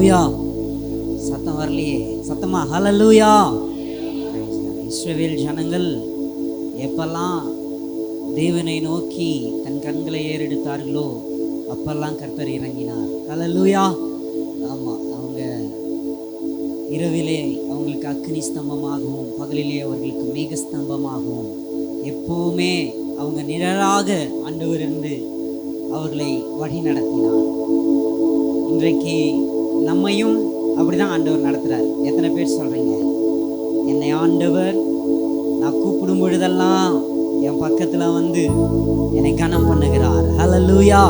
ஹல்லேலூயா. சத்தம் வரலையே, சத்தமா ஹல்லேலூயா. இஸ்ரவேல் ஜனங்கள் எப்பெல்லாம் தேவனை நோக்கி தன் கண்களை ஏறெடுத்தார்களோ அப்பெல்லாம் கர்த்தர் இறங்கினார். ஹல்லேலூயா. ஆமாம், அவங்க இரவிலே அவங்களுக்கு அக்னி ஸ்தம்பமாகவும் பகலிலே அவர்களுக்கு மேக ஸ்தம்பமாகவும் எப்போவுமே அவங்க நிழலாக ஆண்டவர் இருந்து அவர்களை வழி நடத்தினார். இன்றைக்கு நம்மையும் அப்படிதான் ஆண்டவர் நடத்துகிறார். எத்தனை பேர் சொல்கிறீங்க, என்னை ஆண்டவர் நான் கூப்பிடும் பொழுதெல்லாம் என் பக்கத்தில் வந்து என்னை கனம் பண்ணுகிறார். ஹல்லேலூயா.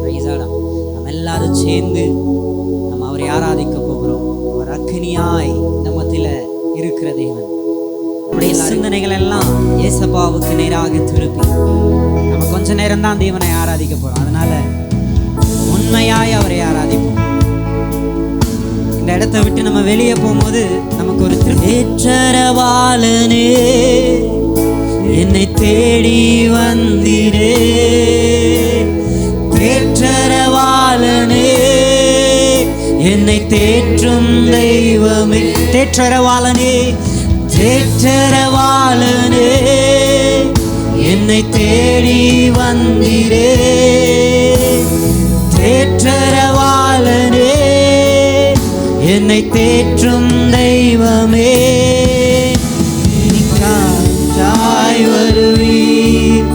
Praise God. நம்ம எல்லாரும் சேர்ந்து நம்ம அவரை ஆராதிக்க போகிறோம். அவர் அக்னியாய் நம்மத்தில் இருக்கிற தேவன். நம்முடைய சிந்தனைகள் எல்லாம் ஏசப்பாவுக்கு நேராக திருப்பி நம்ம கொஞ்ச நேரம் தான் தேவனை ஆராதிக்க போகிறோம். அதனால உண்மையாய் அவரை ஆராதிப்போம். இந்த இடத்தை விட்டு நம்ம வெளியே போகும்போது நமக்கு ஒரு ஏற்றரவாளனே என்னை தேடி வந்திரே, தேற்றரவாளனே என்னை தேற்றும் தெய்வமே, தேற்றரவாளனே தேற்றரவாளனே என்னை தேடி வந்திரே, தேற்றரவாளனே என்னை தேற்றும் தெய்வமே. நீர் காற்றாய் வருவீர்,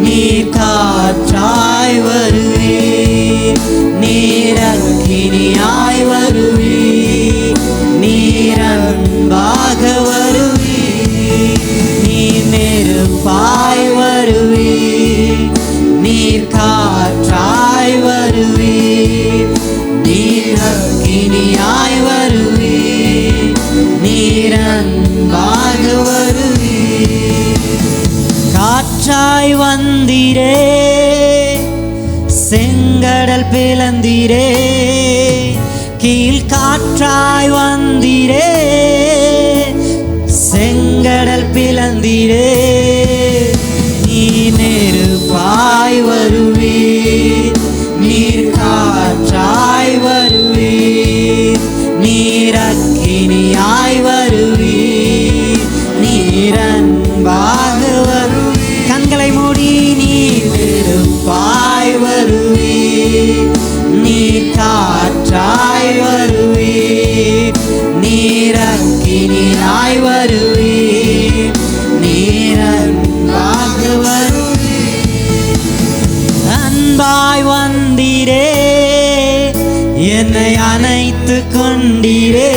நீர் காற்றாய் வருவீர், நீர் அக்கினியாய் வருவீர், நீர் அன்பாக வருவீர், நீர் நெருப்பாய் வருவீர், நீர் காற்றாய் வருவீர், நீர் அக்கினியாய் வருவீர், நீர் அன்பாக வருவீர். காற்றாய் வந்தீரே, செங்கடல் பிளந்தீரே, கீழ் காற்றாய் வந்தீரே, செங்கடல் பிளந்தீரே, நீ நெருப்பாய் வருவீர், நீர் காற்றாய் வருவீர், நீர் அக்கினியாய் வருவீர், நீர் அன்பாக வருவீர். கண்களை மூடி நீர் நெருப்பாய் வருவீர், நீர் காற்றாய் வருவீர், நீர் அக்கினியாய் வருவீர், நீர் அன்பாக வருவீர். அன்பாய் வந்தீரே, என்னை அணைத்து கொண்டீரே,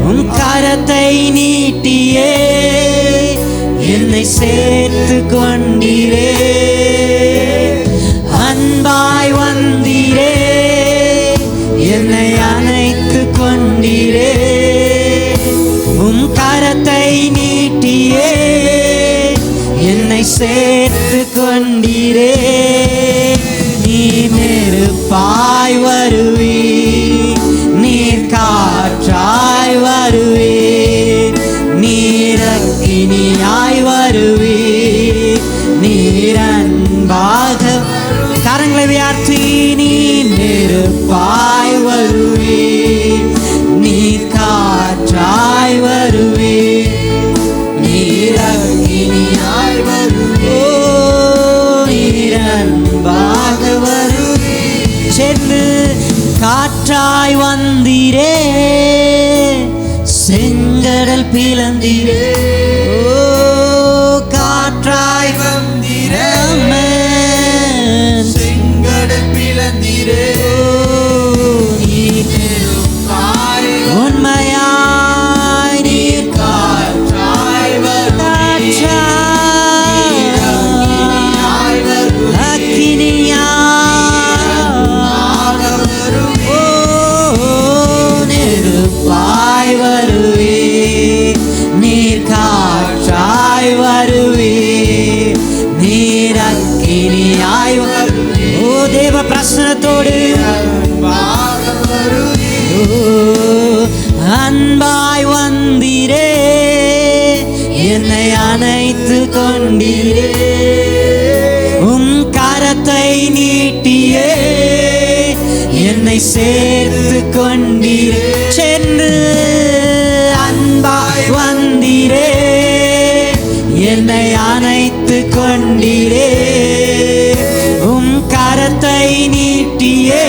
உம் கரத்தை நீட்டியே என்னை சேர்த்து கொண்டீரே. அன்பாய் வந்தீரே, என்னை அணைத்து கொண்டீரே, உம் கரத்தை நீட்டியே என்னை சேர்த்து கொண்டீரே. நீ நெருப்பாய் வருவீர், நீர் காற்றாய் வருவீர், நீர் அக்கினியாய் வருவீர், நீர் அன்பாக. கரங்களை உயர்த்தி நீ நெருப்பாய் வருவீர், நீர் காற்றாய் வருவீர், நீர் அக்கினியாய் வருவீர், நீர் அன்பாக வருவீர். சேர்ந்து காற்றாய் வந்தீரே, செங்கடல் பிளந்தீரே, ஓ காற்றாய் வந்தீரே, செங்கடல் பிளந்தீரே, நீர் நெருப்பாய் உண்மையாய் நீர் காற்றாய் வருவீர், நெருப்பாய் வருவீர், நீர் காற்றாய் வருவீர், நீர் அக்கினியாய் வருவீர். ஓ தேவ பிரசன்னத்தோடு அன்பாய் வந்தீரே, என்னை அணைத்து கொண்டீரே, உம் கரத்தை நீட்டியே என்னை சேர்த்து கொண்டீரே, சென்று அன்பாய் வந்தீரே, என்னை அணைத்து கொண்டீரே, உம் கரத்தை நீட்டியே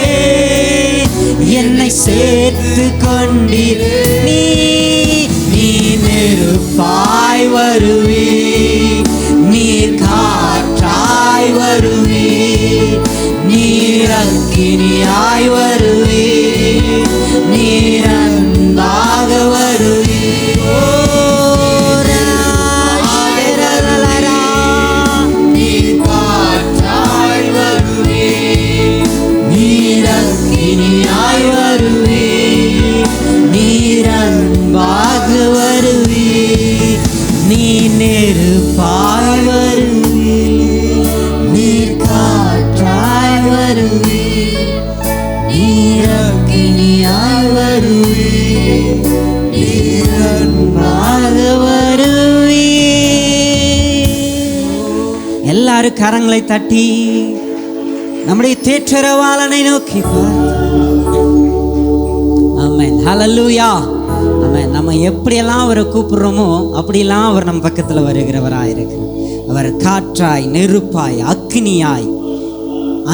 என்னை சேர்த்து கொண்டீரே. நீ நெருப்பாய் வருவி, நீர் காற்றாய் வருவி, நீர் அக்கினியாய் வருவி, நீர் அன்பாக வருவி. நீர் காற்றாய் வருவி, நீர் அக்கினியாய் வருவி, நீர் அன்பாக வருவி, நீ நெருப்பாய் வருவி, நீர் காற்றாய் வருவி, நீர் அக்கினியாய் வருவி, நீர் அன்பாக வருவி. எல்லாரும் கரங்களை தட்டி நம்முடைய தேற்றரவாளனை நோக்கி ஆமென். ஹல்லேலூயா. ஆமென். நம்ம எப்படியெல்லாம் அவரை கூப்பிடுறோமோ அப்படியெல்லாம் அவர் நம்ம பக்கத்தில் வருகிறவராயிருக்கு. அவர் காற்றாய், நெருப்பாய், அக்னியாய்,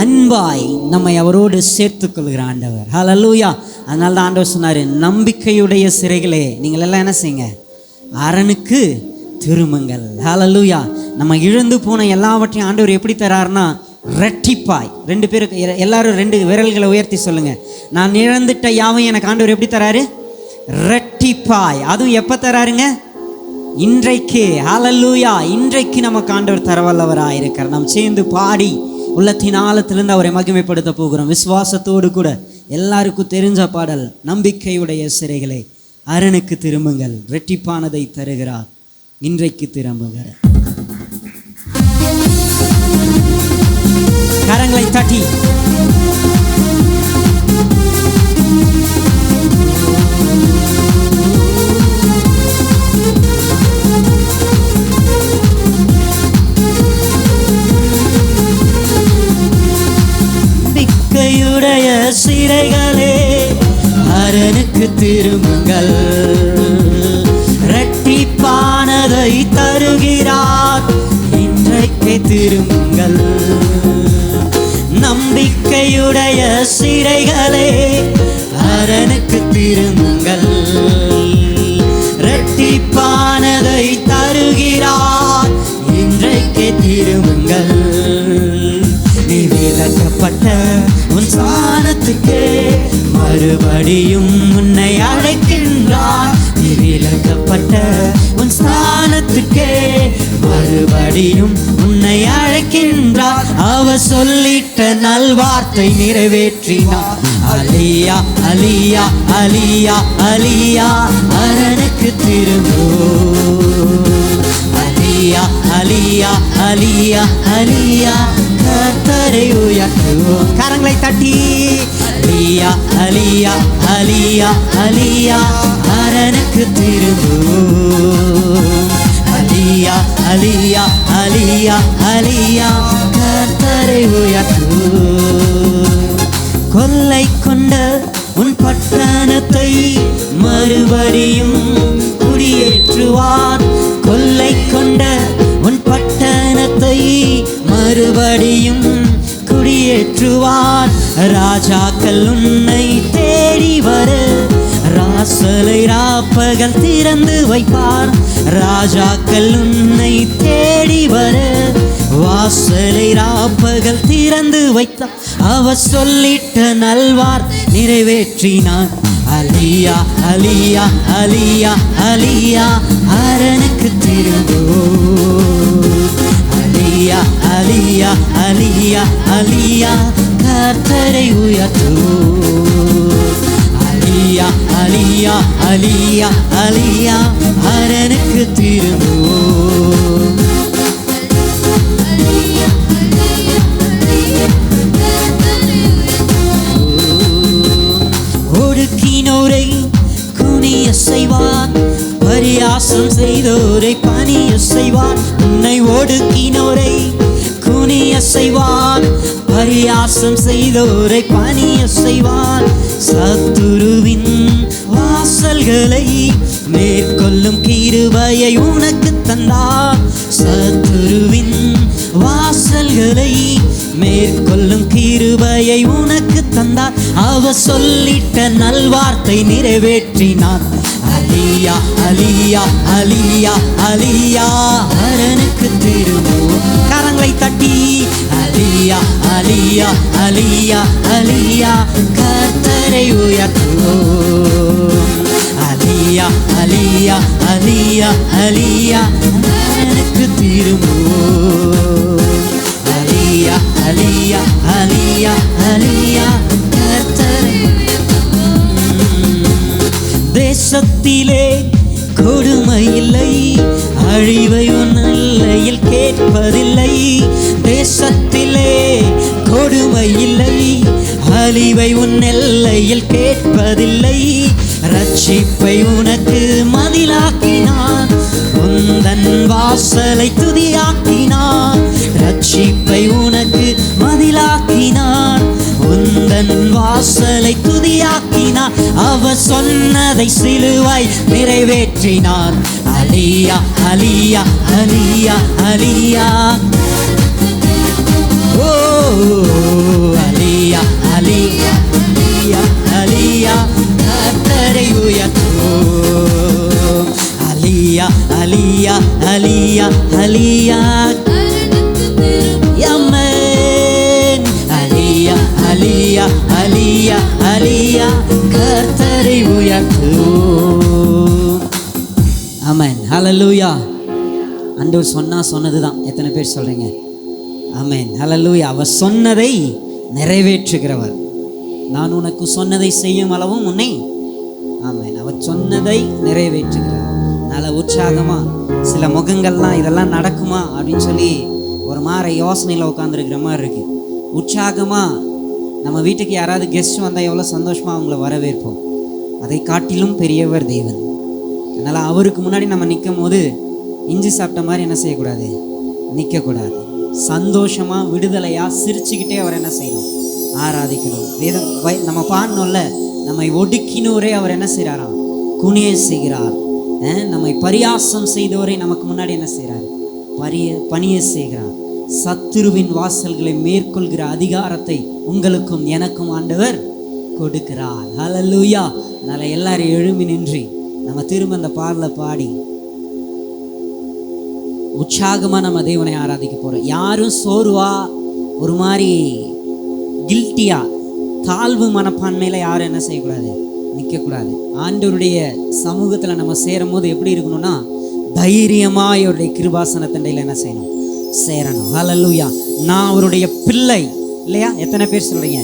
அன்பாய் நம்மை அவரோடு சேர்த்து கொள்கிற ஆண்டவர். ஹல்லேலூயா. அதனால தான் ஆண்டவர் சொன்னார், நம்பிக்கையுடைய சிறைகளே நீங்கள் எல்லாம் என்ன செய்யுங்க, அரணுக்கு திரும்புங்கள். ஹல்லேலூயா. நம்ம இழந்து போன எல்லாவற்றையும் ஆண்டவர் எப்படி தராருன்னா ரெட்டிப்பாய். 2 பேருக்கு எல்லாரும் 2 விரல்களை உயர்த்தி சொல்லுங்க, நான் இழந்துட்ட யாவையும் எனக்கு ஆண்டவர் எப்படி தராரு? ரெட்டிப்பாய். அதுவும் எப்போ தராருங்க? இன்றைக்கு. ஹல்லேலூயா. இன்றைக்கு நமக்கு ஆண்டவர் தரவல்லவராக இருக்கிறார். நாம் சேர்ந்து பாடி உள்ளத்தின் ஆழத்திலிருந்து அவரை மகிமைப்படுத்த போகிறோம். விசுவாசத்தோடு கூட எல்லாருக்கும் தெரிஞ்ச பாடல், நம்பிக்கையுடைய சிறைகளை அரணுக்கு திரும்புங்கள், ரெட்டிப்பானதை தருகிறார், இன்றைக்கு திரும்புகிறார். கரங்களை தட்டி நம்பிக்கையுடைய சிறைகளே அரணுக்கு திரும்புங்கள், இரட்டிப்பானதை தருகிறார், இன்றைக்கு திரும்புங்கள். நம்பிக்கையுடைய சிறைகளே அரணுக்கு திரும்புங்கள், இரட்டிப்பானதை தருகிறார், இன்றைக்கு திரும்புங்கள். நீ விலக்கப்பட்ட உன் ஸ்தானத்துக்கே மறுபடியும் உன்னை அழைக்கின்றார். நீ விலக்கப்பட்ட உன் ஸ்தானத்துக்கே மறுபடியும் உன்னை அழைக்கின்றார். அவர் சொல்லிட்ட நல்வார்த்தை நிறைவேற்றினார். அலியா அலியா அலியா அலியா அரணுக்கு திரும்போ, அலியா அலியா அலியா அலியா கர்த்தரை உயர்த்துவோம். கரங்களை தட்டி அலியா அலியா அலியா அலியா அரணுக்கு திரும்புவோம், அலியா அலியா அலியா அலியா கர்த்தரை உயர்த்துவோம். கொள்ளை கொண்ட உன் பட்டணத்தை மறுபடியும் குடியேற்றுவார், கொள்ளை கொண்ட உன் பட்டணத்தை மறுபடியும் குடியேற்றுவார். ராஜாக்கள் உன்னை தேடி வர ராசலை ராப்பகல் திறந்து வைப்பார். ராஜாக்கள் உன்னை தேடி வர வாசலை ராப்பகல் திறந்து வைத்தார். அவர் சொல்லிட்ட நல்வார் நிறைவேற்றினார். அலியா அலியா அலியா அலியா அரணுக்கு திரும்போ, அலியா அலியா அலியா அலியா கர்த்தரை உயர்த்துவோ, அலியா அலியா அலியா அலியா அரணுக்கு திரும்போ. ஒடுக்கினோரை குனிய செய்வார், பரியாசம் செய்தோரை பணிய செய்வார். உன்னை ஒடுக்கினோரை குனிய செய்வான், பரியாசம் செய்தோரை பணிய செய்வான். சத்துருவின் வாசல்களை மேற்கொள்ளும் கிருபையை உனக்கு தந்தார். சத்துருவின் வாசல்களை மேற்கொள்ளும் கிருபையை உனக்கு தந்தார். அவர் சொல்லிட்ட நல்வார்த்தை நிறைவேற்றினார். அலியா அலியா அலியா அலியா அரனுக்கு திரும்பும். கரங்களை தட்டி அலியா அலியா அலியா அலியா கர்த்தரை உயர்த்துவோம். அலியா அலியா அலியா அலியா அரனுக்கு திரும்புவோம். அலியா அலியா அலியா அலியா கர்த்தரை. தேசத்திலே கொடுமை இல்லை, அழிவை உன் எல்லையில் கேட்பதில்லை. தேசத்திலே கொடுமை இல்லை, அழிவை உன் எல்லையில் கேட்பதில்லை. ரட்சிப்பை உனக்கு மதிலாக்கினான், உந்தன் வாசலை துதியாக்கினான். ரட்சிப்பை உனக்கு மதிலாக்கினான், உந்தன் வாசலை துதியாக்கினான். அவர் சொன்னதை சிலுவாய் நிறைவேற்றினார். அலியா அலியா அலியா அலியா ஓ அலியா அலியா அலியா அலியா கர்த்தரை உயர்த்துவோம். அலியா அலியா அலியா அலியா ஆமென். அலியா அலியா அலியா அலியா கர்த்தரை உயர்த்துவோம். ஆமென். ஹல்லேலூயா. ஆண்டவர் சொன்னதுதான். எத்தனை பேர் சொல்றீங்க? ஆமென். ஹல்லேலூயா. அவர் சொன்னதை நிறைவேற்றுகிறவர். நான் உனக்கு சொன்னதை செய்யும் அளவும் உன்னை. ஆமென். அவர் சொன்னதை நிறைவேற்றுகிறவர். நல்ல உற்சாகமா சில முகங்கள்லாம் இதெல்லாம் நடக்குமா அப்படின்னு சொல்லி ஒரு மாதிரி யோசனையில் உட்காந்துருக்கிற மாதிரி இருக்கு. உற்சாகமா நம்ம வீட்டுக்கு யாராவது கெஸ்ட் வந்தால் எவ்வளோ சந்தோஷமா அவங்கள வரவேற்போம். அதை காட்டிலும் பெரியவர் தேவன். அதனால் அவருக்கு முன்னாடி நம்ம நிற்கும் போது இஞ்சி சாப்பிட்ட மாதிரி என்ன செய்யக்கூடாது, நிற்கக்கூடாது. சந்தோஷமாக விடுதலையாக சிரிச்சுக்கிட்டே அவர் என்ன செய்யணும், ஆராதிக்கணும். வேதம் நம்ம பாடணும்ல, நம்மை ஒடுக்கினோரே அவர் என்ன செய்கிறாராம், குனிய செய்கிறார். நம்மை பரியாசம் செய்தோரே நமக்கு முன்னாடி என்ன செய்கிறார், பணிய செய்கிறார். சத்துருவின் வாசல்களை மேற்கொள்கிற அதிகாரத்தை உங்களுக்கும் எனக்கும் ஆண்டவர் கொடுக்கிறார். ஹல்லேலூயா. அதனால் எல்லாரும் எழும்பி நின்று நம்ம திரும்ப அந்த பாடலை பாடி உற்சாகமாக நம்ம தேவனை ஆராதிக்க போகிறோம். யாரும் சோர்வா ஒரு மாதிரி கில்ட்டியா தாழ்வு மனப்பான்மையில் யாரும் என்ன செய்யக்கூடாது, நிற்கக்கூடாது. ஆண்டவருடைய சமூகத்தில் நம்ம சேரும் போது எப்படி இருக்கணும்னா தைரியமாக அவருடைய கிருபாசனத்தண்டையில் என்ன செய்யணும், சேரணும். ஹல்லேலூயா. நான் அவருடைய பிள்ளை இல்லையா? எத்தனை பேர் சொல்றீங்க?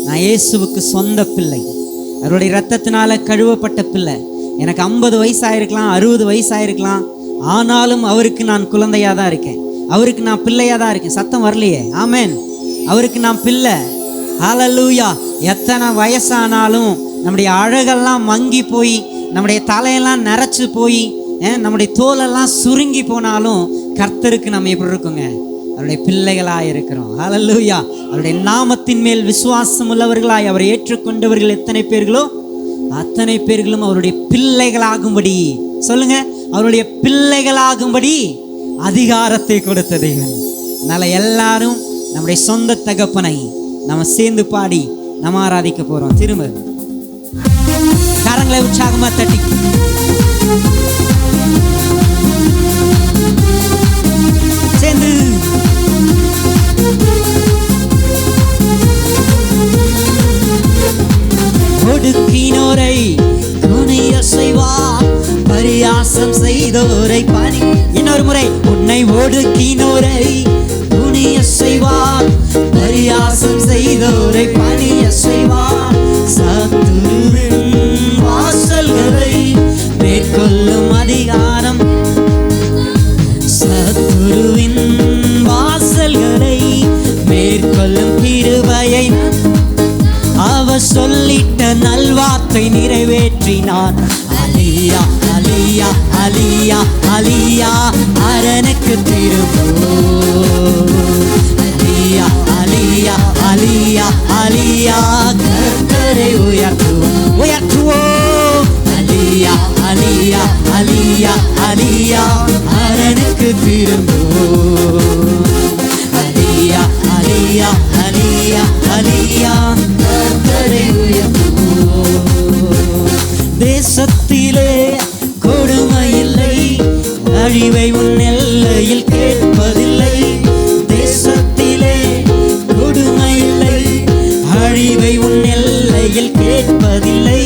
நான் இயேசுவுக்கு சொந்த பிள்ளை, அவருடைய இரத்தத்தினால கழுவப்பட்ட பிள்ளை. எனக்கு 50 வயசாயிருக்கலாம், 60 வயசாயிருக்கலாம், ஆனாலும் அவருக்கு நான் குழந்தையாக தான் இருக்கேன், அவருக்கு நான் பிள்ளையாக தான் இருக்கேன். சத்தம் வரலையே? ஆமென். அவருக்கு நான் பிள்ளை. ஹல்லேலூயா. எத்தனை வயசானாலும் நம்முடைய அழகெல்லாம் மங்கி போய், நம்முடைய தலையெல்லாம் நரைச்சு போய், நம்முடைய தோலெல்லாம் சுருங்கி போனாலும் கர்த்தருக்கு நம்ம எப்படி இருக்குங்க, அவருடைய பிள்ளைகளாக இருக்கிறோம். ஹல்லேலூயா. அவருடைய நாமத்தின் மேல் விசுவாசம் உள்ளவர்களாய் அவரை ஏற்றுக்கொண்டவர்கள் எத்தனை பேர்களோ அத்தனை பேர்களும் அவருடைய பிள்ளைகளாகும்படி, சொல்லுங்க, அவருடைய பிள்ளைகளாகும்படி அதிகாரத்தை கொடுத்த தேவன். அதனால எல்லாரும் நம்முடைய சொந்த தகப்பனை நம்ம சேர்ந்து பாடி நம்ம ஆராதிக்க போறோம். திரும்ப கரங்களை உற்சாகமா தட்டி சேர்ந்து ஒடுக்கினோரை குனிய செய்வார், பரியாசம் செய்தோரை பணி. இன்னொரு முறை, உன்னை ஒடுக்கினோரை குனிய செய்வார், பரியாசம் செய்தோரை பணிய செய்வார். சத்துருவின் வாசல்களை மேற்கொள்ளும் அதிகாரம், சத்துருவின் வாசல்களை மேற்கொள்ளும் கிருபையை அவர் சொல்லிட்ட நல்வார்த்தை நிறைவேற்றினார். அலியா அலியா அலியா அலியா அரனுக்கு திரும்புவோம். உன் எல்லையில் கேட்பதில்லை. தேசத்திலே கொடுமை இல்லை, அழிவை உன் எல்லையில் கேட்பதில்லை.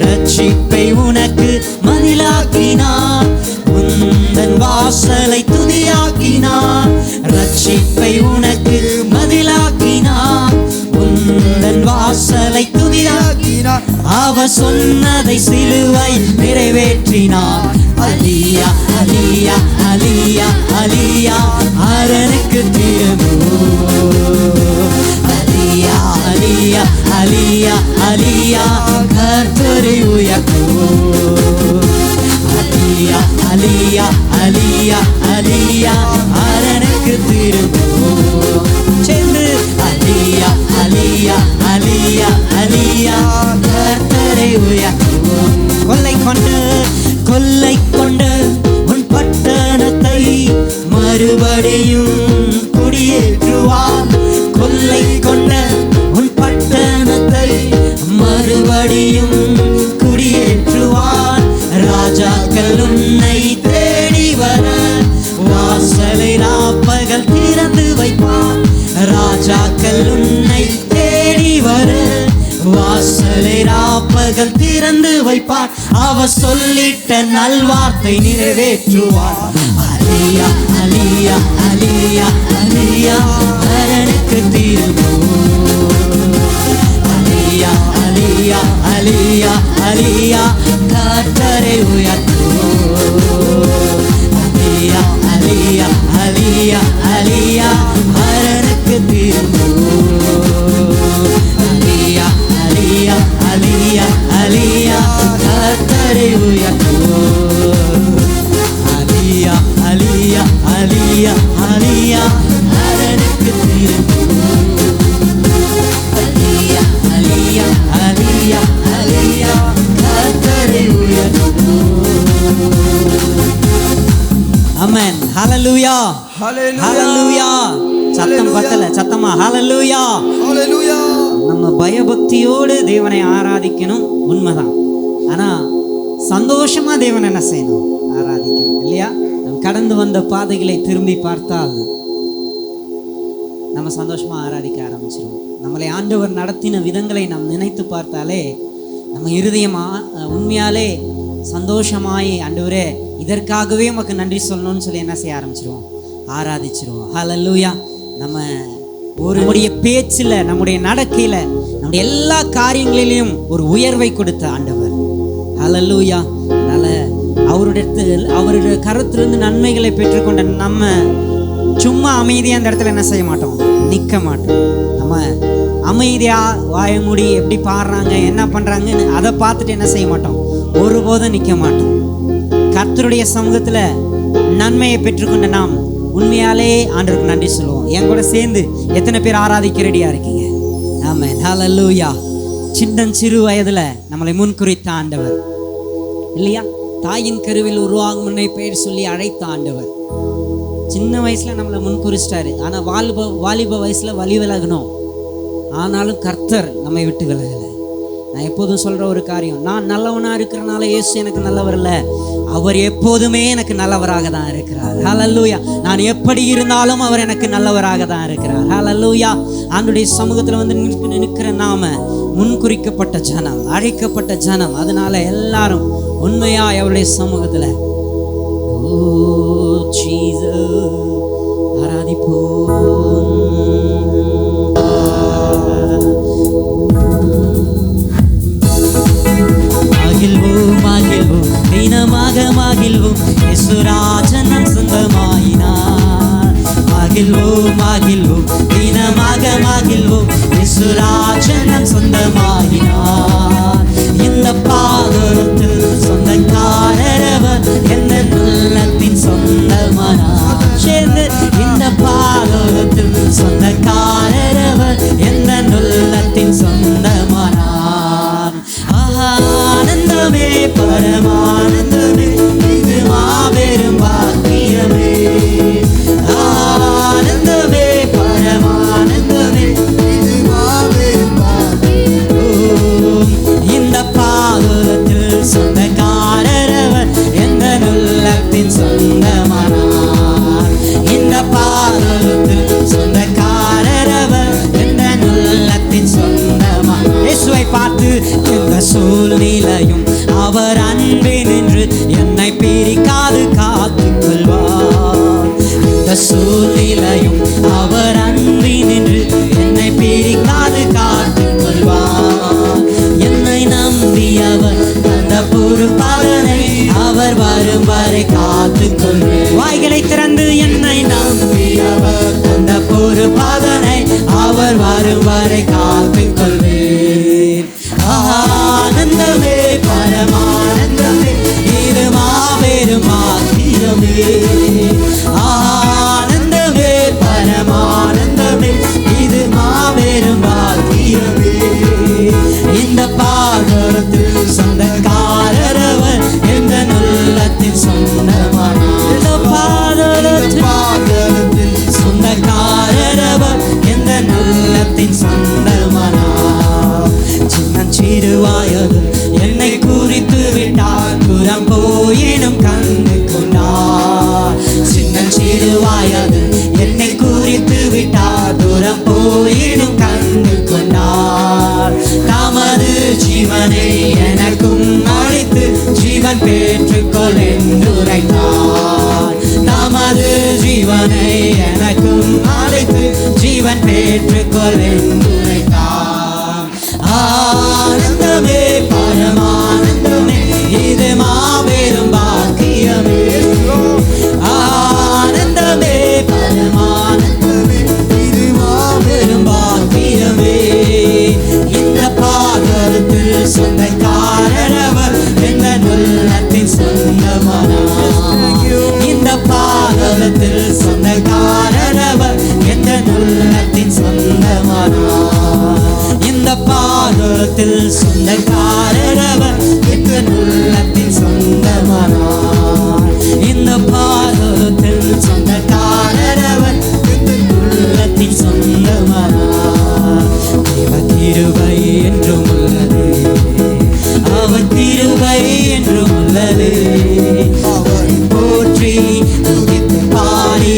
ரட்சிப்பை உனக்கு மதிலாக்கினார், உந்தன் வாசலை துதியாக்கினார். ரட்சிப்பை உனக்கு மதிலாக்கினார், உந்தன் வாசலை துதியாக்கினார். அவர் சொன்னதை சிலுவை நிறைவேற்றினார். அலியா அலியா அலியா அலியா அரனுக்கு திரும்புவோம். அலியா அலியா அலியா அலியா கர்த்தரை உயர்த்துவோம். அலியா அலியா அலியா அலியா அரனுக்கு திரும்புவோம். சென்று அலியா அலியா அலியா அலியா கர்த்தரை உயர்த்துவோம். கொள்ளை கொண்டு உன் பட்டணத்தை மறுபடியும் குடியேற்றுவார். கொள்ளை கொண்ட உன் பட்டணத்தை மறுபடியும் குடியேற்றுவார். ராஜாக்கள் உன்னை தேடி வர வாசலை ராப்பகல் திறந்து வைப்பார். ராஜாக்கள் உன்னை தேடி வர வாசலை ராப்பகல் திறந்து வைப்பார். அவர் சொல்லிட்ட நல்வார்த்தை நிறைவேற்றுவார். அலியா அலியா அலியா அலியா அரனுக்கு திரும்புவோம். அலியா அலியா அலியா அலியா கர்த்தரை உயர்த்துவோம். அலியா அலியா அலியா அலியா அரனுக்கு திரும்புவோம். அலியா அலியா அலியா அலியா கர்த்தரை உயர்த்துவோம். அலியா அலியா அலியா அலியா அரனுக்கு திரும்புவோம். அலியா அலியா அலியா அலியா கர்த்தரை உயர்த்துவோம். ஆமென். ஹல்லேலூயா ஹல்லேலூயா. சத்தம் பத்தல, சத்தமா ஹல்லேலூயா ஹல்லேலூயா. நம்ம பயபக்தியோடு தேவனை ஆராதிக்கணும், உண்மைதான். ஆனா சந்தோஷமா தேவனை என்ன செய்யணும்? ஆராதிக்கணும், இல்லையா? நம்ம கடந்து வந்த பாதைகளை திரும்பி பார்த்தால் நம்ம சந்தோஷமா ஆராதிக்க ஆரம்பிச்சிருவோம். நம்மளை ஆண்டவர் நடத்தின விதங்களை நாம் நினைத்து பார்த்தாலே நம்ம இருதயமா உண்மையாலே சந்தோஷமாய், ஆண்டவரே இதற்காகவே உமக்கு நன்றி சொல்லணும்னு சொல்லி என்ன செய்ய ஆரம்பிச்சிருவோம்? ஆராதிச்சிருவோம். ஹல்லேலூயா. நம்ம நம்முடைய பேச்சில், நம்முடைய நடக்கையில, நம்முடைய எல்லா காரியங்களிலும் ஒரு உயர்வை கொடுத்த ஆண்டவர். ஹல்லேலூயா. அதனால அவருடைய கரத்திலிருந்து நன்மைகளை பெற்றுக்கொண்ட நம்ம சும்மா அமைதியா அந்த இடத்துல என்ன செய்ய மாட்டோம்? நிற்க மாட்டோம். நம்ம அமைதியா வாய மூடி எப்படி பாடுறாங்க, என்ன பண்றாங்கன்னு அதை பார்த்துட்டு என்ன செய்ய மாட்டோம்? ஒருபோதும் நிற்க மாட்டோம். கர்த்தருடைய சமூகத்துல நன்மையை பெற்றுக்கொண்ட நாம் உண்மையாலே ஆண்டவருக்கு நன்றி சொல்லுவோம். என் கூட சேர்ந்து எத்தனை பேர் ஆராதிக்க ரெடியா இருக்கீங்க? ஆமென். ஹல்லேலூயா. சிறு வயதுல நம்மளை முன்குறித்த ஆண்டவர், இல்லையா? தாயின் கருவில் உருவாகும் முன்னே பெயர் சொல்லி அழைத்த ஆண்டவர். சின்ன வயசுல நம்மளை முன்குறிச்சிட்டாரு. ஆனா வாலிப வயசுல வழி விலகணும். ஆனாலும் கர்த்தர் நம்மை விட்டு விலகல. நான் எப்போதும் சொல்ற ஒரு காரியம், நான் நல்லவனா இருக்கிறனால இயேசு எனக்கு நல்லவர் இல்ல, அவர் எப்போதுமே எனக்கு நல்லவராக தான் இருக்கிறார். ஹல்லேலூயா. நான் எப்படி இருந்தாலும் அவர் எனக்கு நல்லவராக தான் இருக்கிறார். ஹல்லேலூயா. ஆண்டவருடைய சமூகத்துல வந்து நிற்கிற நாம முன்குறிக்கப்பட்ட ஜனம், அழைக்கப்பட்ட ஜனம். அதனால எல்லாரும் உண்மையா அவருடைய சமூகத்துல ஆராதிப்போம். மகிழ்வோம் தினமாக மகிழ்வோம், இயேசுராஜன் நம் சொந்தமாயினார். மகிழ்வோம் தினமாக மகிழ்வோம், இயேசுராஜன் நம் சொந்தமாயினார். இந்த பாதத்தில் சொந்தக்காரரவர், எந்த உள்ளத்தின் சொந்தமா எல்லையும் அவர் அன்றி நின்று என்னை பிரிக்காது காத்துக் கொள்வார். என்னை நம்பியவர் அந்த பொறுப்பாளனை அவர் வரும் வரை காத்துக் கொள்வேன். வாய்களை திறந்து என்னை நம்பியவர் அந்த பொறுப்பாளனை அவர் வரும் வரை காத்துக் கொள்வேன். ஆனந்தமே பரமானந்தமே இது மாபெரும் பாக்கியமே. ஆனந்தமே பரமானந்தமே இது மாபெரும் பாக்கியமே. இந்த பாதத்தில் சொந்தக்காரரவர் எந்த உள்ளத்தின் சொந்தமானார். இந்த பாதத்தில் சொந்தக்காரரவர் எந்த உள்ளத்தின் சொந்தமானார். சின்னஞ்சிறுவாயது என்னை குறித்து விட்டார் புறம் போயினும் கண்டு கொண்டார். சின்னஞ்சிறுவாயது என்னை குறித்து விட்டார் புறம் போயினும் கண்டு கொண்டார். தமது ஜீவனை எனக்கும் அளித்து ஜீவன் பெற்றுக்கொள் என்று உரைத்தார். தமது ஜீவனை எனக்கும் அளித்து ஜீவன் பெற்றுக்கொள் என்று உரைத்தார். ஆனந்தமே பரமானந்தமே இது மாபெரும் பாக்கியமே. ஆனந்தமே பரமானந்தமே இது மாபெரும் பாக்கியமே. இந்த பாதத்தில் சொந்தக்காரரவர் எந்த உள்ளத்தின் சொந்தமானார். இந்த பாதத்தில் சொந்தக்காரரவர் எந்த உள்ளத்தின் சொந்தமானார். இந்த பாதத்தில் சொந்தக்காரரவர் எந்த உள்ளத்தின் சொந்தமானார். இந்த பாதத்தில் சொந்தக்காரரவர் எந்த உள்ளத்தின் சொந்தமானார். தேவ கிருபை என்றும் உள்ளது, அவர் கிருபை என்றும் உள்ளது. அவரை போற்றி துதித்து பாடி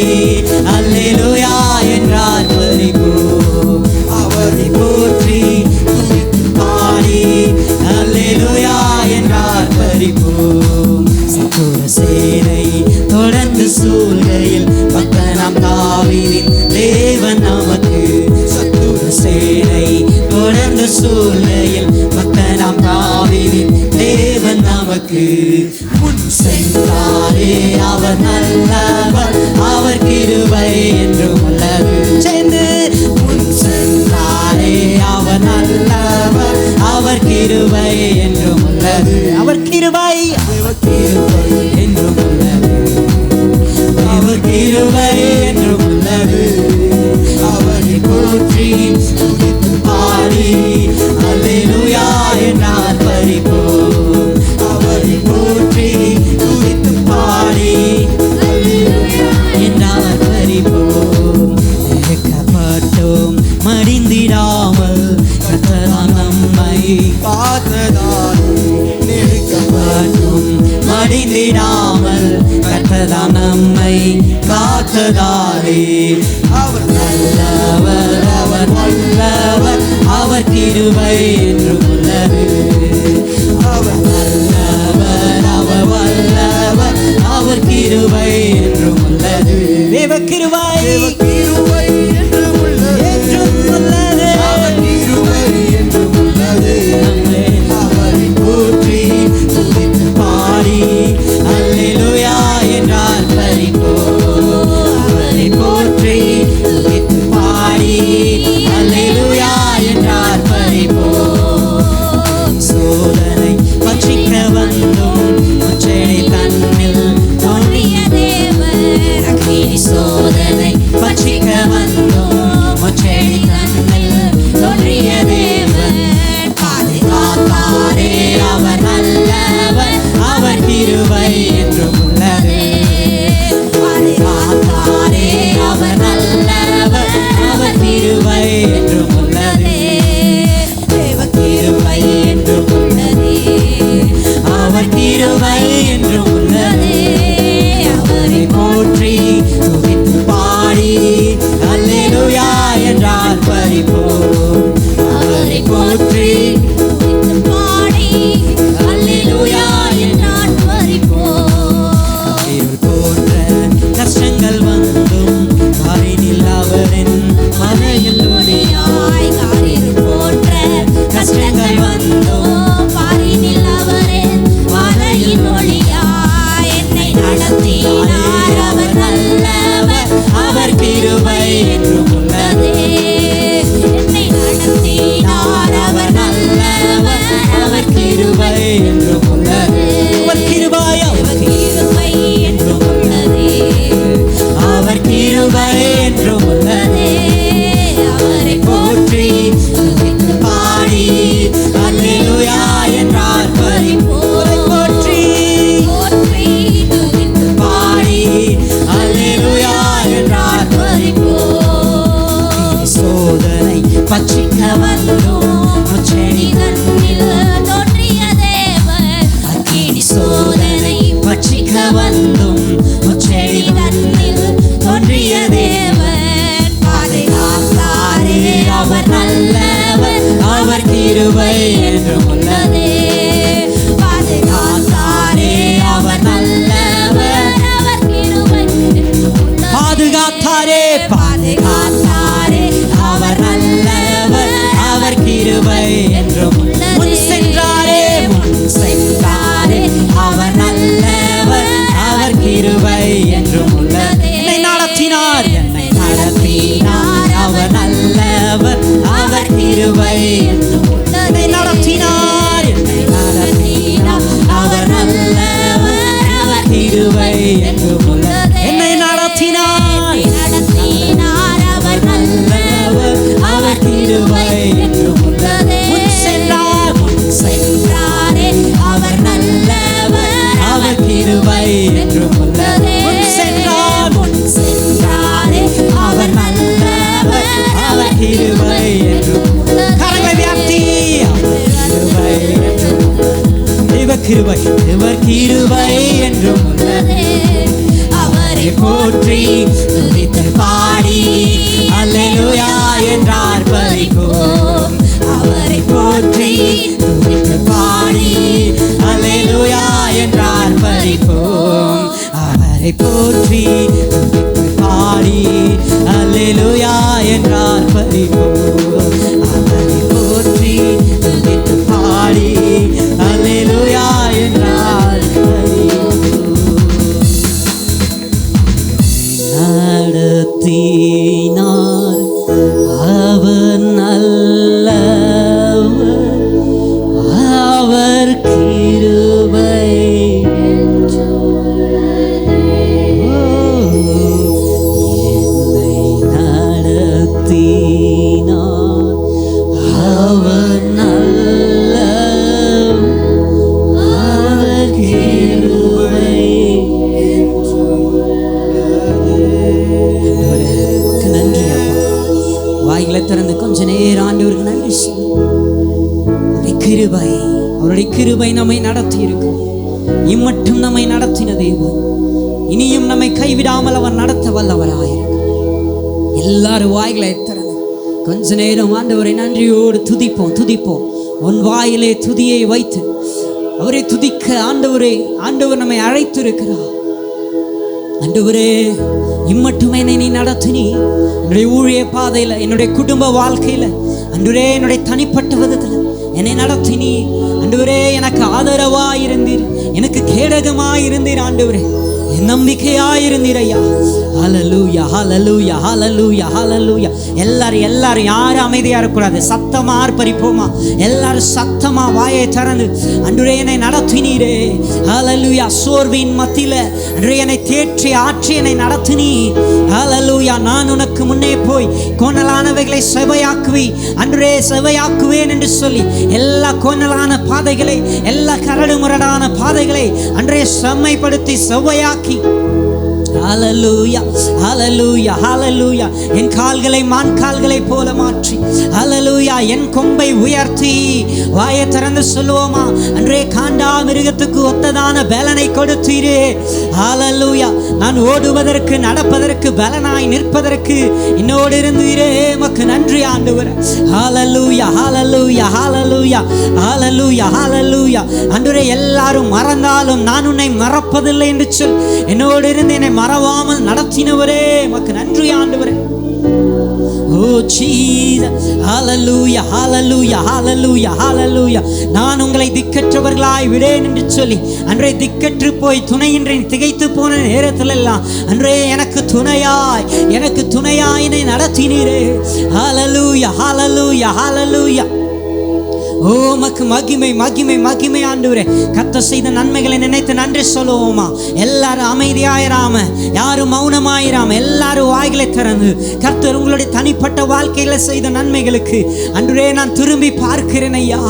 அல்லேலூயா என்றார் பரிபூர். அவரை போற்றி துதித்து பாடி அல்லேலூயா என்றார் பரிபூர். சத்துர சேனை தொடர்ந்து சூழ்கையில் பக்தனாம் தாவீதின் தேவன் நமக்கு. சத்துர சேனை தொடர்ந்து சூழ்கையில் பக்தனாம் தாவீதின் தேவன் நமக்கு. முன் சென்றாரே அவர் நல்லவர், அவர் கிருபை என்றும் உள்ளது. சேர்ந்து முன் சென்றாரே அவர் நல்லவர், அவர் கிருபை என்றும் உள்ளது. அவர் கிருபை என்றும் உள்ளது. அவர் கிருபை என்றும் உள்ளது. அவரை போற்றி துதித்து பாடி அல்லேலூயா என்றார் பரிபூர். அவரை போற்றி துதித்து பாடி அல்லேலூயா என்றார் பரிபூர். நெருக்கப்பட்டோம் மடிந்திடாமல் கர்த்தர் நம்மை காத்ததால். நெருக்கப்பட்டோம் மடிந்திடாமல் கர்த்தர் நம்மை காத்ததாலே. அவர் நல்லவர், அவர் வல்லவர், அவர் கிருபை என்றும் உள்ளது. அவர் நல்லவர், அவர் வல்லவர், அவர் கிருபை என்றும் உள்ளது. தேவ கிருபை என்றும் உள்ளது, என்றும் உள்ளது. அவர் கிருபை என்றும் உள்ளது. அவரை போற்றி துதித்து பாடி அல்லேலூயா என்றார் பரிபூர். அவரை போற்றி துதித்து பாடி அல்லேலூயா என்றார் பரிபூர். சோதனை பட்சிக்க வந்தும் முச்செடி தன்னில் தோன்றிய தேவன். அக்கினி சோதனை பட்சிக்க வந்தும் முச்செடி தன்னில் தோன்றிய தேவன். பாதுகாத்தாரே அவர் நல்லவர், அவர் கிருபை என்றும் உள்ளது. பாதுகாத்தாரே அவர் நல்லவர், அவர் கிருபை என்றும் உள்ளது. தேவ கிருபை என்றும் உள்ளது, அவர் கிருபை என்றும் உள்ளது. அவரை போற்றி துதித்து பாடி அல்லேலூயா என்றார் பரிபூர். அவரை போற்றி துதித்து பாடி அல்லேலூயா என்றார் பரிபூர். போன்ற கஷ்டங்கள் வந்தும் பட்சிக்க வந்தோம் செடி தன்னில் தோன்றிய தேவன் அக்கினி சோதனை பட்சிக்க வந்தோம் செடி தன்னில் தோன்றிய தேவன் பாதுகாத்தாரே அவர் நல்லவர் அவர் கிருபை என்றும் உள்ளதே பாதுகாத்தாரே அவர் நல்லவர் அவர் கிருபை என்றும் உள்ளதே பாதுகாத்தாரே பாதுகாத்தாரே அவர் நல்லவர் அவர் கிருபை என்றும் முன் சென்றாரே அவர் நல்லவர் அவர் கிருபை என்றும் உள்ளது என்னை நடத்தினார் அவர் நல்லவர் அவர் கிருபை என்றும் உள்ளது நடத்தினார் அவர் நல்லவர் அவர் கிருபை என்றும் உள்ளது என்னை நடத்தினார் அவர் நல்லவர் அவர் கிருபை என்றும் உள்ளது முன் சென்றாரே அவர் நல்லவர் அவர் கிருபை என்றும் உள்ளது முன் சென்றாரே அவர் நல்லவர் அவர் கிருபை என்றும் கரங்களை உயர்த்தி கிருபை என்றும் இவர் கிருபை என்றும் உள்ளது அவரை போற்றி துதித்து பாடி அல்லேலூயா என்றார் பலிப்போம் அவரை போற்றி துதித்து பாடி அல்லேலூயா என்றார் பலிப்போம் அவரை போற்றி துதித்து பாடி அல்லேலூயா என்றார் பலிப்போம் அவரை போற்றி துதித்து பாடி அல்லேலூயா என்றார் பலிப்போம் நடத்தினார் அவர் நல்லவர் அவர் கிருபை என்னை நடத்தினார் அவர் நல்லவர் அவர் கிருபை நன்றி அப்பா. வாய்களை திறந்து கொஞ்ச நேரம் ஆண்டவருக்கு நன்றி அவருடைய கிருபை நம்மை நடத்தி இருக்கும். இம்மட்டும் நம்மை நடத்தின தேவன் இனியும் நம்மை கைவிடாமல் அவர் நடத்த வல்லவராயிருக்கும். எல்லாரும் வாய்களை திறந்து கொஞ்ச நேரம் ஆண்டவரை நன்றியோடு துதிப்போம். உன் வாயிலே துதியை வைத்து அவரை துதிக்க ஆண்டவர் நம்மை அழைத்திருக்கிறார். ஆண்டவரே இம்மட்டுமே நீ நடத்தினி என்னுடைய ஊழிய பாதையில என்னுடைய குடும்ப வாழ்க்கையில ஆண்டவரே என்னுடைய தனிப்பட்ட விதத்துல என்னை நடத்தினி ஆண்டவரே எனக்கு ஆதரவாயிருந்தீர் எனக்கு கேடகமாயிருந்தீர் ஆண்டவரே என் நம்பிக்கையாயிருந்தீர் ஐயா. ஹல்லேலூயா ஹல்லேலூயா ஹல்லேலூயா ஹல்லேலூயா. எல்லாரும் யாரும் அமைதியா இருக்கக்கூடாது. சத்தமா ஆர்ப்பரிப்போமா எல்லாரும் சத்தமா வாயை திறந்து ஆண்டவரே என்னை நடத்தினீரே ஹல்லேலூயா. சோர்வின் மத்தியில ஆண்டவரே என்னை தேற்றி ஆற்றி என்னை நடத்தினீ ஹல்லேலூயா. நான் உனக்கு முன்னே போய் கோணலானவைகளை செவையாக்குவி ஆண்டவரே செவையாக்குவேன் என்று சொல்லி எல்லா கோணலான பாதைகளை எல்லா கரடு முரடான பாதைகளை ஆண்டவரே செம்மைப்படுத்தி செவ்வையாக்கி ஹல்லேலூயா ஹல்லேலூயா ஹல்லேலூயா. என் கால்களை மான் கால்களை போல மாற்றி ஹல்லேலூயா என் கொம்பை உயர்த்தி வாயை திறந்து சொல்லுவோமா அன்றே காண்டா மிருகத்துக்கு ஒத்ததான பலனை கொடுத்தீரே ஹல்லேலூயா. நான் ஓடுவதற்கு நடப்பதற்கு பலனாய் நிற்பதற்கு என்னோடு இருந்தீரே உமக்கு நன்றி ஆண்டவரே. ஹல்லேலூயா ஹல்லேலூயா ஹல்லேலூயா ஹல்லேலூயா ஹல்லேலூயா. ஆண்டவரே எல்லாரும் மறந்தாலும் நான் உன்னை மறப்பதில்லை என்று சொல் என்னோடு இருந்து என்னை மறவாமல் நடத்தினவரே உமக்கு நன்றி ஆண்டவரே. ஓ ஜீசஸ் ஹல்லேலூயா ஹல்லேலூயா ஹல்லேலூயா ஹல்லேலூயா. நான் உங்களை திக்கற்றவர்களாய் விடேன் என்று சொல்லி அன்றே திக்கற்று போய் துணையின்றி திகைத்து போன நேரத்தில் எல்லாம் அன்றே எனக்கு துணையாய் என்னை நடத்தினீரே ஹல்லேலூயா ஹல்லேலூயா ஹல்லேலூயா. ஓ மக்கு மகிமை மகிமை மகிமை ஆண்டவரே. கர்த்தர் செய்த நன்மைகளை நினைத்து நன்றி சொல்லுவோமா? எல்லாரும் அமைதியாயிராம, யாரும் மௌனமாயிராம, எல்லாரும் வாய்களை திறந்து கர்த்தர் உங்களுடைய தனிப்பட்ட வாழ்க்கையில செய்த நன்மைகளுக்கு அன்றுவரே நான் திரும்பி பார்க்கிறேன் ஐயா.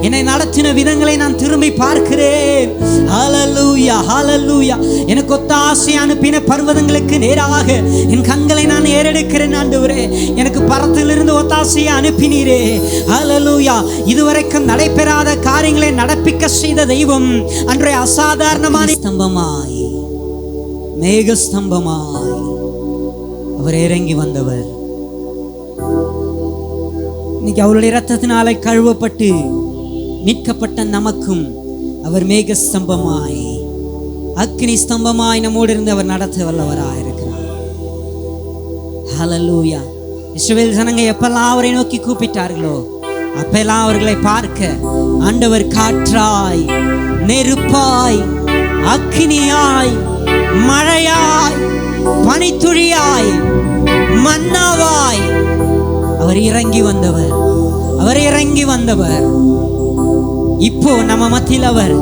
என்னை நடத்தின விதங்களை நான் திரும்பி பார்க்கிறேன். ஹல்லேலூயா ஹல்லேலூயா. எனக்கு ஒத்தாசை அனுப்பின பர்வதங்களுக்கு நேராக என் கண்களை நான் ஏறெடுக்கிறேன் ஆண்டவரே. எனக்கு பரத்திலிருந்து ஒத்தாசையை அனுப்பினீரே. ஹல்லேலூயா. இதுவரைக்கும் நடைபெறாத காரியங்களை நடப்பிக்க செய்த தெய்வம் அன்றைய அசாதாரணமான ஸ்தம்பமாய், மேக ஸ்தம்பமாய் அவர் இறங்கி வந்தவர். இன்னைக்கு அவருடைய இரத்தத்தினாலே கழுவப்பட்டு மீட்கப்பட்ட நமக்கும் அவர் மேக ஸ்தம்பமாய், அக்னி ஸ்தம்பமாய் நம்மோடு இருந்து அவர் நடத்த வல்லவராய் இருக்கிறார். ஹல்லேலூயா. இஸ்ரவேல் ஜனங்க எப்பெல்லாம் அவரை நோக்கி கூப்பிட்டார்களோ அப்பெல்லாம் அவர்களை பார்க்க ஆண்டவர் காற்றாய், நெருப்பாய், அக்கினியாய், மழையாய், பனித்துளியாய், மன்னாவாய் அவர் இறங்கி வந்தவர். அவர் இறங்கி வந்தவர். இப்போ நம்ம மத்தியில் அவர்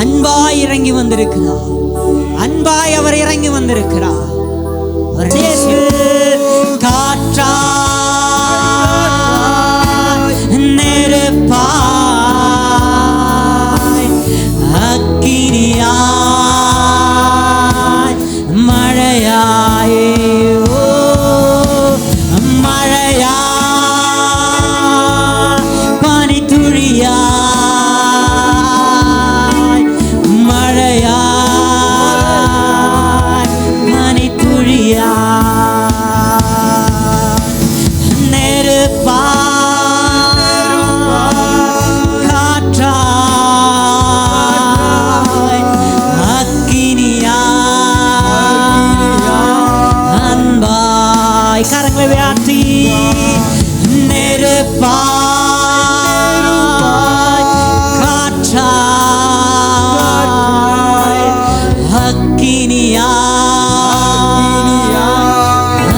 அன்பாய் இறங்கி வந்திருக்கிறார். அன்பாய் அவர் இறங்கி வந்திருக்கிறார். அவர் காற்றாய், நெருப்பாய், அக்கினியாய், மழையாய், மழையாய், பனித்துளியாய், மழையாய், பனித்துளியாய், கரங்களை உயர்த்தி நெருப்பாய், காற்றாய், அக்கினியாய்,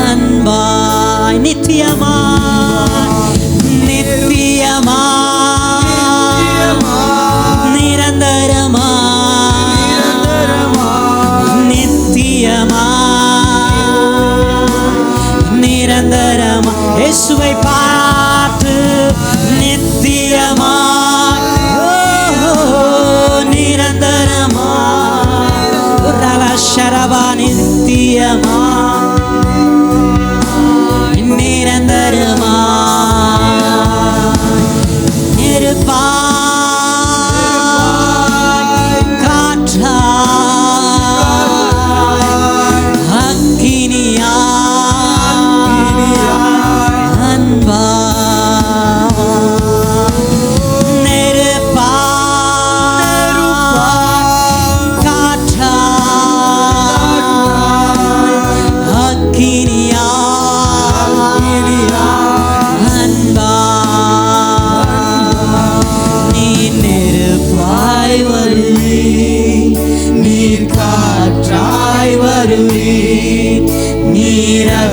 அன்பாய், நித்தியமாய், நித்தியமாய், நிரந்தரமாய், நித்தியமாய், நிரந்தரமா இயேசுவை பார்த்து நித்தியமாய், நிரந்தரமாய், ரலஷரபா நித்தியமாய், நிரந்தரமாய், நெருப்பாய், காற்றாய், அக்கினியாய்,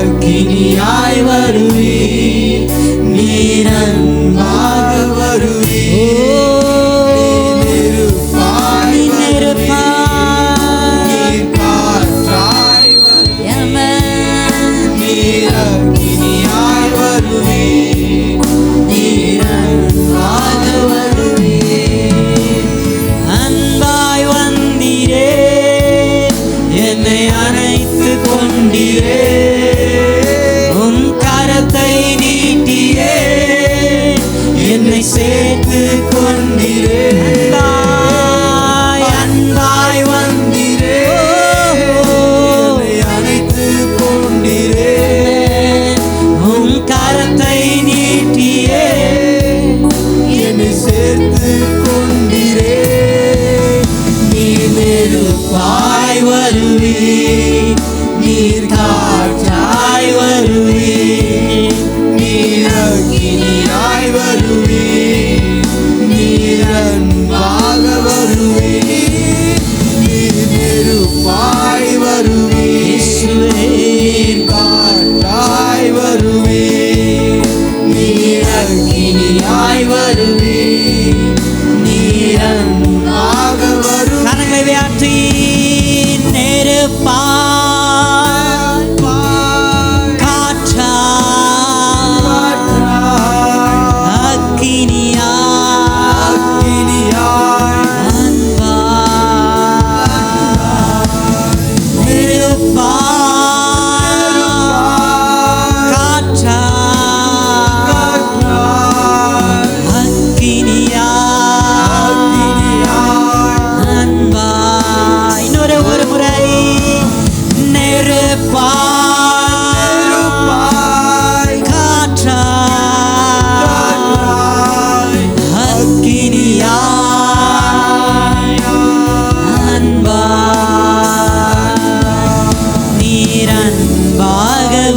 நீரக்கினியாய் வருவீர், நீரன்பாக வருவீர், நெருப்பாய் வருவீர், நீர் காற்றாய் வருவீர், நீரக்கினியாய் வருவீர், நீரன்பாக வருவீர். அன்பாய் வந்தீரே, என்னை அணைத்து கொண்டீரே, உன் கரத்தை நீட்டியே என்னை சேர்த்து கொண்டீரே. அன்பாய் அன்பாய் வந்தீரே, என்னை அணைத்து கொண்டீரே, உன் கரத்தை நீட்டியே என்னை சேர்த்து கொண்டீரே. நீர் நெருப்பாய் வருவீர், நீர் காற்றாய் வருவீர், நீர் அக்கினியாய் வருவீர், நீர் அன்பாக வருவீர், நீர் நெருப்பாய் வருவீர், நீர் காற்றாய் வருவீர், நீர் அக்கினியாய் வருவீர்,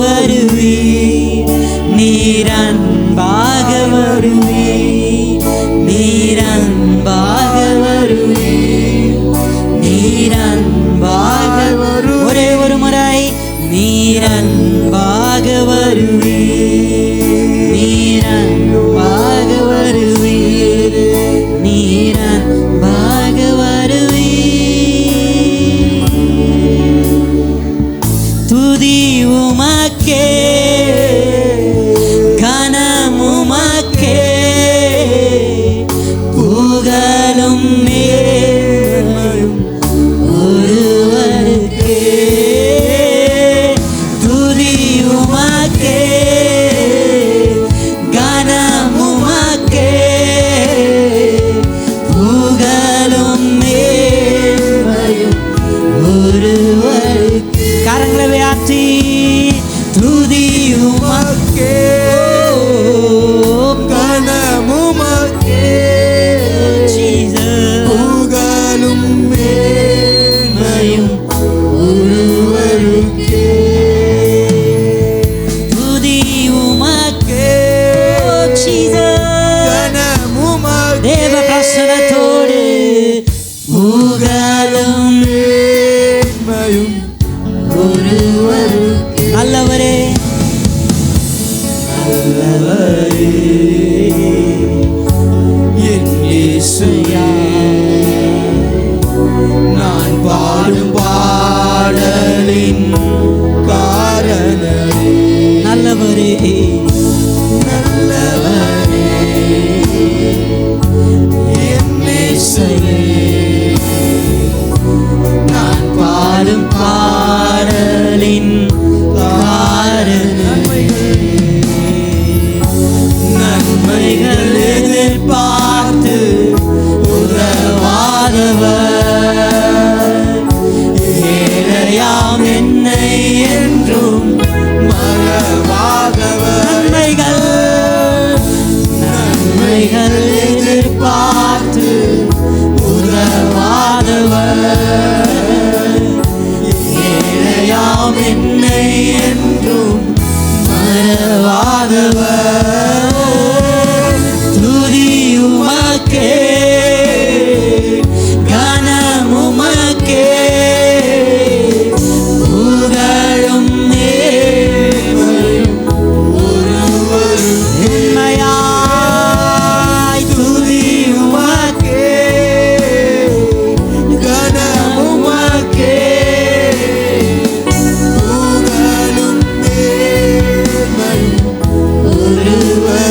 வருவீர், நீர் அன்பாக வருவீர், நீர் அன்பாக வருவீர், நீர் அன்பாக வரு. ஒரே ஒரு முறை, நீர் அன்பாக வருவீர், நீர் அன்பாக வருவீர், நீர் அன்பாக வருவீர். துதி உமக்கே, கனம் உமக்கே, புகழும் மேன்மையும் ஒருவருக்கே. துதி உமக்கே, கனம் உமக்கே, புகழும் மேன்மையும் ஒருவருக்கே. கரங்களை உயர்த்தி துதி உமக்கே, கனம் உமக்கே, ஜீசஸ், புகழும் மேன்மையும் ஒருவருக்கே. துதி உமக்கே, ஜீசஸ், கனம் உமக்கே, தேவ பிரசன்னத்தோடு புகழும் மேன்மையும் ஒருவருக்கே. நல்லவரே, என் இயேசுவே, நான் பாடும் பாடலின் காரணரே. நல்லவரே, நல்லவரே, என் இயேசுவே, நான் பாடும் பாடலின் காரணமே. நன்மைகள் எதிர்பார்த்து உதவாதவர், ஏழையாம் என்னை என்றும் மறவாதவர். நன்மைகள் எதிர்பார்த்து உதவாதவர், ஏழையாம் என்னை என்றும் மறவாதவர். துதி உமக்கே, கனம் உமக்கே, புகழும் மேன்மையும் ஒருவருக்கே. உண்மையாய் துதி உமக்கே, கனம் உமக்கே, புகழும் மேன்மையும் ஒருவருக்கே.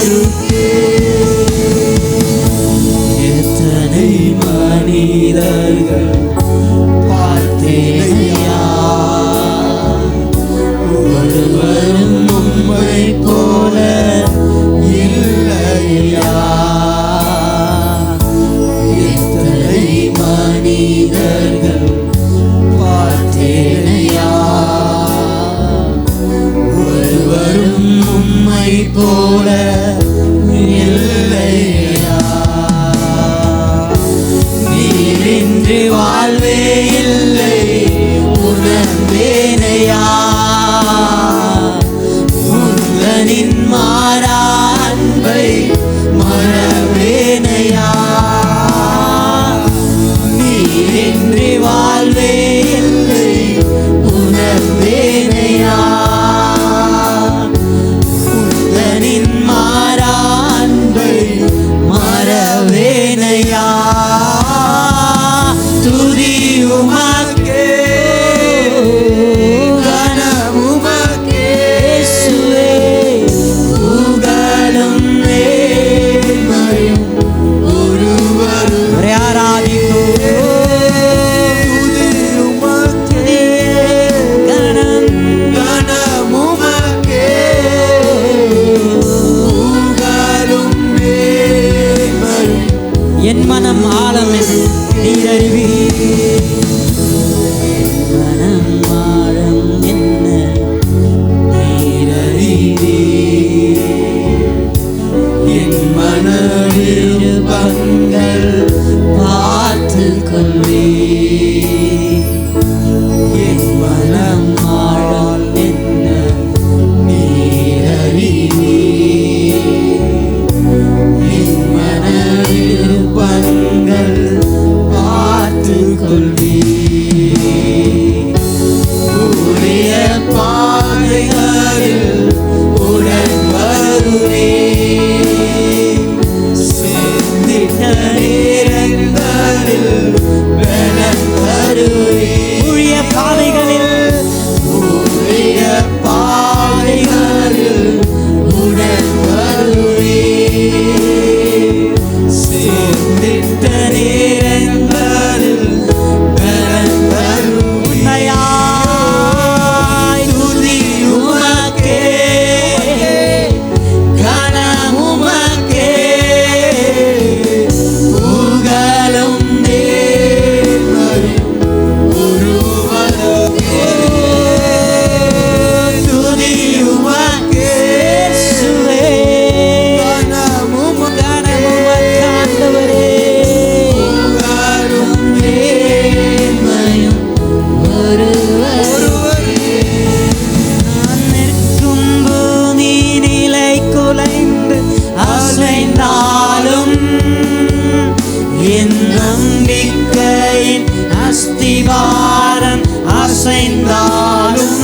அஸ்திபாரம் அசைந்தாலும்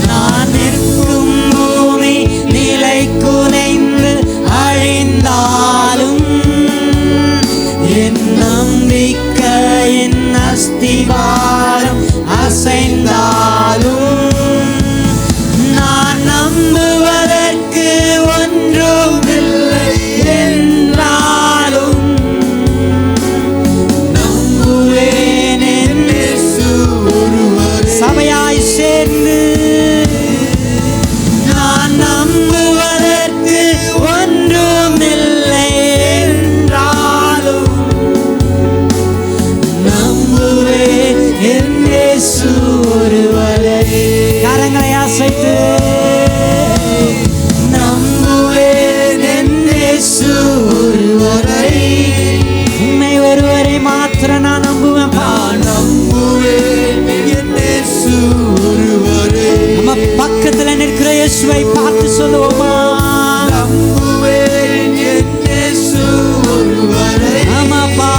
நான் நிற்கும் பூமி நிலை குலைந்து அழிந்தாலும் என் நம்பிக்கையின் அஸ்திபாரம் அசைந்தாலும் நான் நம்புவதற்கு ஒன்றுமில்லை என்றாலும் நம்புவேன் என் இயேசு ஒருவரே. சபையாய் சேர்ந்து நான் நம்புவதற்கு ஒன்றுமில்லை என்றாலும் நம்புவேன் என் இயேசு ஒருவரே. கரங்களை அசைத்து நம்புவேன் என் இயேசு ஒருவரை. உண்மை ஒருவரை மாத்திரம் நான் நம்புவேன். நம்புவேன் என் இயேசு ஒருவரை. நம்ம பக்கத்துல நிற்கிற இயேசுவை பார்த்து சொல்லுவோமா? நம்புவேன் என் இயேசு ஒருவரை. ஆமாப்பா,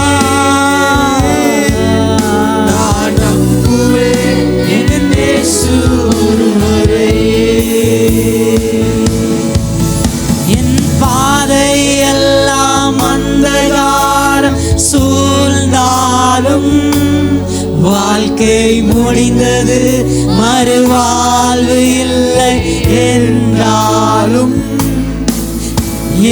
நான் நம்புவேன் என் இயேசு ஒருவரை. என் பாதை எல்லாம் அந்தகாரம் சூழ்ந்தாலும் வாழ்க்கை முடிந்தது மறுவாழ்வு இல்லை என்றாலும்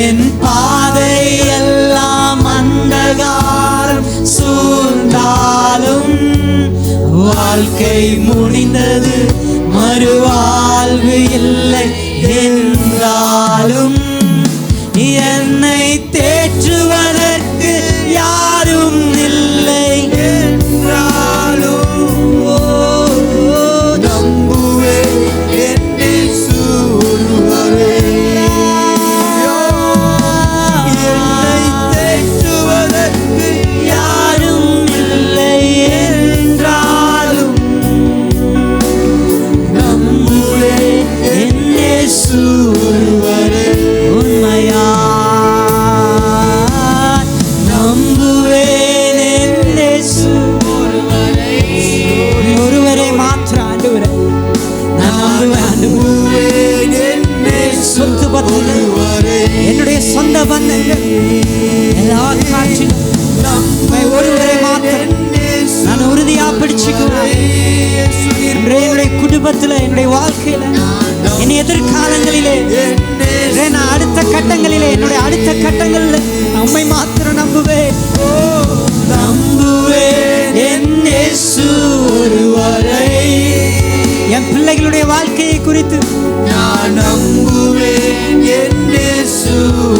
என் பாதை எல்லாம் அந்தகாரம் சூழ்ந்தாலும் வாழ்க்கை முடிந்தது மறுவாழ்வு இல்லை என்றாலும் என்னை தேற்றுவதற்கு யாரும் இல்லை என்றாலும் நம்புவேன் என் இயேசு ஒருவரே. என்னை தேற்றுவதற்கு யாரும் இல்லை என்றாலும் நம்புவேன் என் இயேசு ஒருவரே. உண்மையா நம்புவேன் என் இயேசு ஒருவரை. ஒருவரை மாத்திரம் ஆண்டவரே நான் நம்புவேன். சொத்து பத்துகள், என்னுடைய சொந்த பந்தங்கள் எல்லா காட்சியும் ஒருவரை மாத்திரம் நான் உறுதியா பிடிச்சுக்குவேன். என்னுடைய குடும்பத்துல, என்னுடைய வாழ்க்கையில, என் எதிர்காலங்களிலே, நான் அடுத்த கட்டங்களிலே, என்னுடைய அடுத்த கட்டங்களில் நம்மை மாத்திரம் நம்புவேன். நம்புவேன் என் இயேசு ஒருவரை. என் பிள்ளைகளுடைய வாழ்க்கையை குறித்து நான் நம்புவேன் என் இயேசு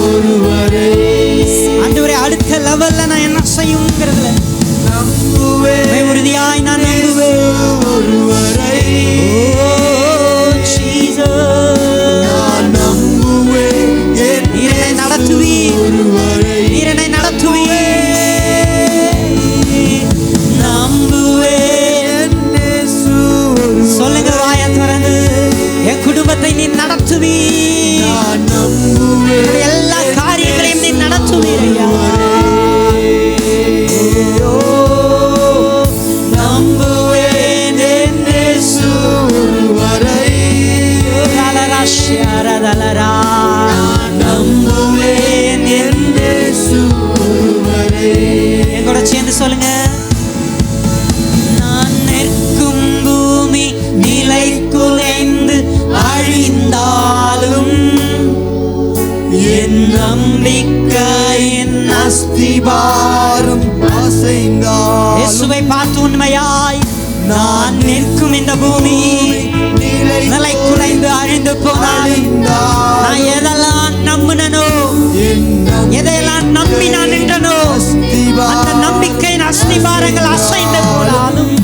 ஒருவரை. ஆண்டவரே, அடுத்த லெவல்ல நான் என்ன செய்யுங்கிறதுல நம்புவேன். உறுதியாய் நான் நம்புவேன் ஒருவரை. நீரனை நடத்துவீர். நம்புவேன். சொல்லுங்க வாயை திறந்து, என் குடும்பத்தை நீ நடத்துவீர். எல்லா காரியங்களையும் நீ நடத்துவீர் ஐயா. நம்புவேன் என் இயேசு ஒருவரை. நம்புவேன் என் இயேசு ஒருவரை. எங்கூட சேர்ந்து சொல்லுங்க. நான் நிற்கும் பூமி நிலை குலைந்து அழிந்தாலும் என் நம்பிக்கையின் அஸ்திபாரம் அசைந்தாலும். இயேசுவை பார்த்து உண்மையாய் நான் நிற்கும் இந்த பூமி நிலை குலைந்து அழிந்து போனாலும் நான் எதெல்லாம் நம்பினோ, எதையெல்லாம் நம்பி நான் நின்றனோ, அந்த நம்பிக்கையின் அஸ்திபாரங்கள் அசைந்து போனாலும்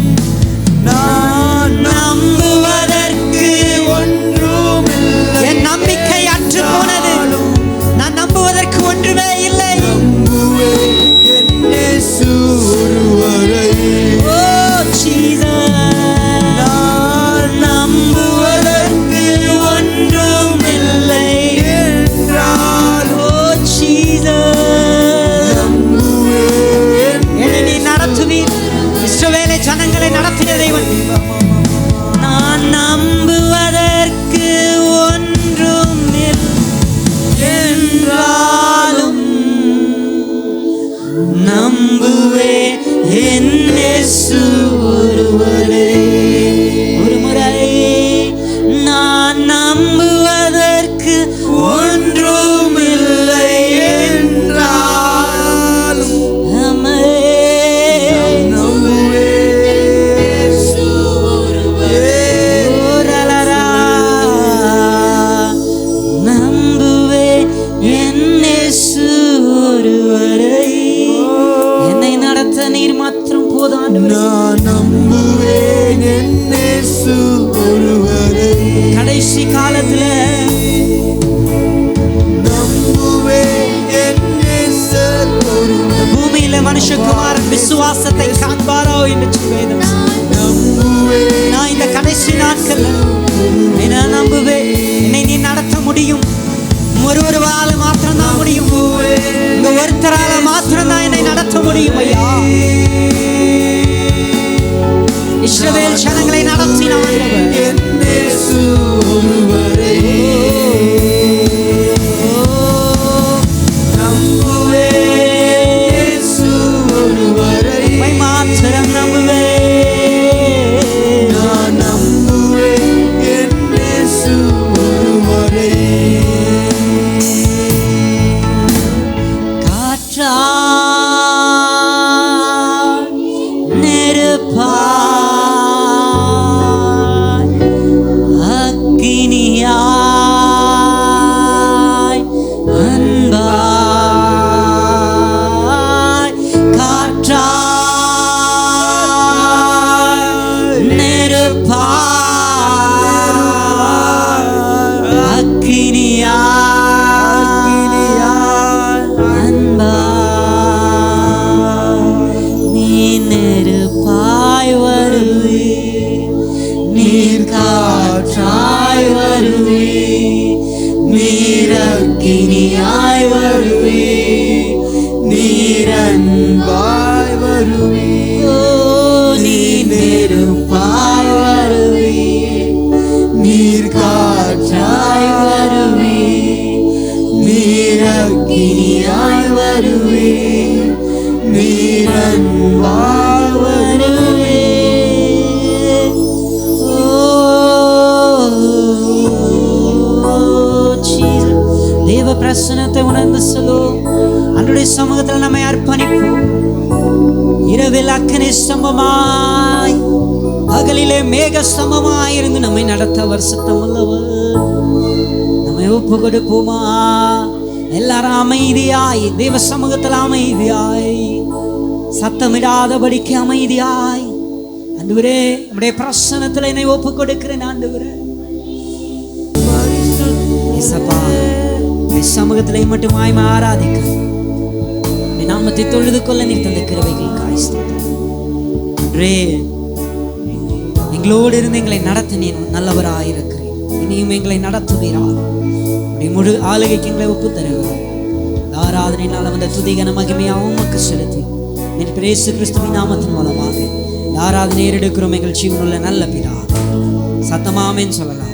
நான் நம்புவதற்கு ஒன்றுமில்லை. என் நம்பிக்கை அற்று போனது, நான் நம்புவதற்கு ஒன்றுமே இல்லை. நான் நம்புவதற்கு ஒன்றுமில்லை என்றால், ஓ ஜீசஸ் பிரசன்னத்துல பூமியில மனுஷகுமாரன் விசுவாசத்தை காண்பாரோ என்று சொல்வேன். நான் இந்த கடைசி நாட்கள் என்ன நம்புவேன். என்னை நீ நடத்த முடியும். ஒருவரால மாத்திரம் தான் முடியும். இந்த ஒருத்தரால மாத்திரம் தான் என்னை நடத்த முடியும் ஐயா. இஸ்ரவேல் ஜனங்களை நடத்தினார். மாத்திரம் நம்புவேன். நான் நம்புவேன் காற்றா நெருப்பா அக்கினியாய் அன்பாய் காற்றா நெருப்பா அக்கினியாய் அன்பாய் நீ நெருப்பாய் வருவே நீர் காற்றாய் வருவே நீர் அக்கினியாய் வருவே நீர் அன்பாய் வருவே நீ நெருப்பாய் வருவே நீர் காற்றாய் வருவே நீர் அக்கினியாய் வருவே நீர் அன்பாய் வருவே. தேவ பிரசன்னத்தை உணர்ந்து சொல்லும். அன்றைய சமூகத்தில் நம்மை அர்ப்பணிப்போம். இரவில் அக்கினி ஸ்தம்பமாய் பகலிலே மேக ஸ்தம்பமாய் இருந்து நம்மை நடத்த வருஷத்தம் உள்ளவர். நம்மை ஒப்பு கொடுப்போமா? எல்லாரும் அமைதியாய் தேவ சமூகத்தில் அமைதியாய் சத்தமிடாதபடிக்கு அமைதியாய் ஆண்டவரே நம்முடைய பிரசன்னத்தில் என்னை ஒப்பு கொடுக்கிறேன். ஆண்டவரே சமூகத்திலே மட்டுமாய் ஆராதிக்க நாமத்தை தொழுது கொள்ள நீர் தந்த கிருபைகள் காய்ஸ்தே எங்களோடு இருந்து எங்களை நடத்த நீ நல்லவராயிருக்கிறேன். இனியும் எங்களை நடத்துவீராக. முழு ஆளுகைக்கு எங்களை ஒப்பு தருகிறோம். ஆராதனையினால் வந்த துதிகன மகிமையாகவும் உமக்கு செலுத்தி இயேசு கிறிஸ்துவின் நாமத்தின் மூலமாக ஆராதனை எடுக்கிறோம் எங்கள் ஜீவனுள்ள நல்ல பிதா. சத்தமாமேன்னு சொல்லலாம்.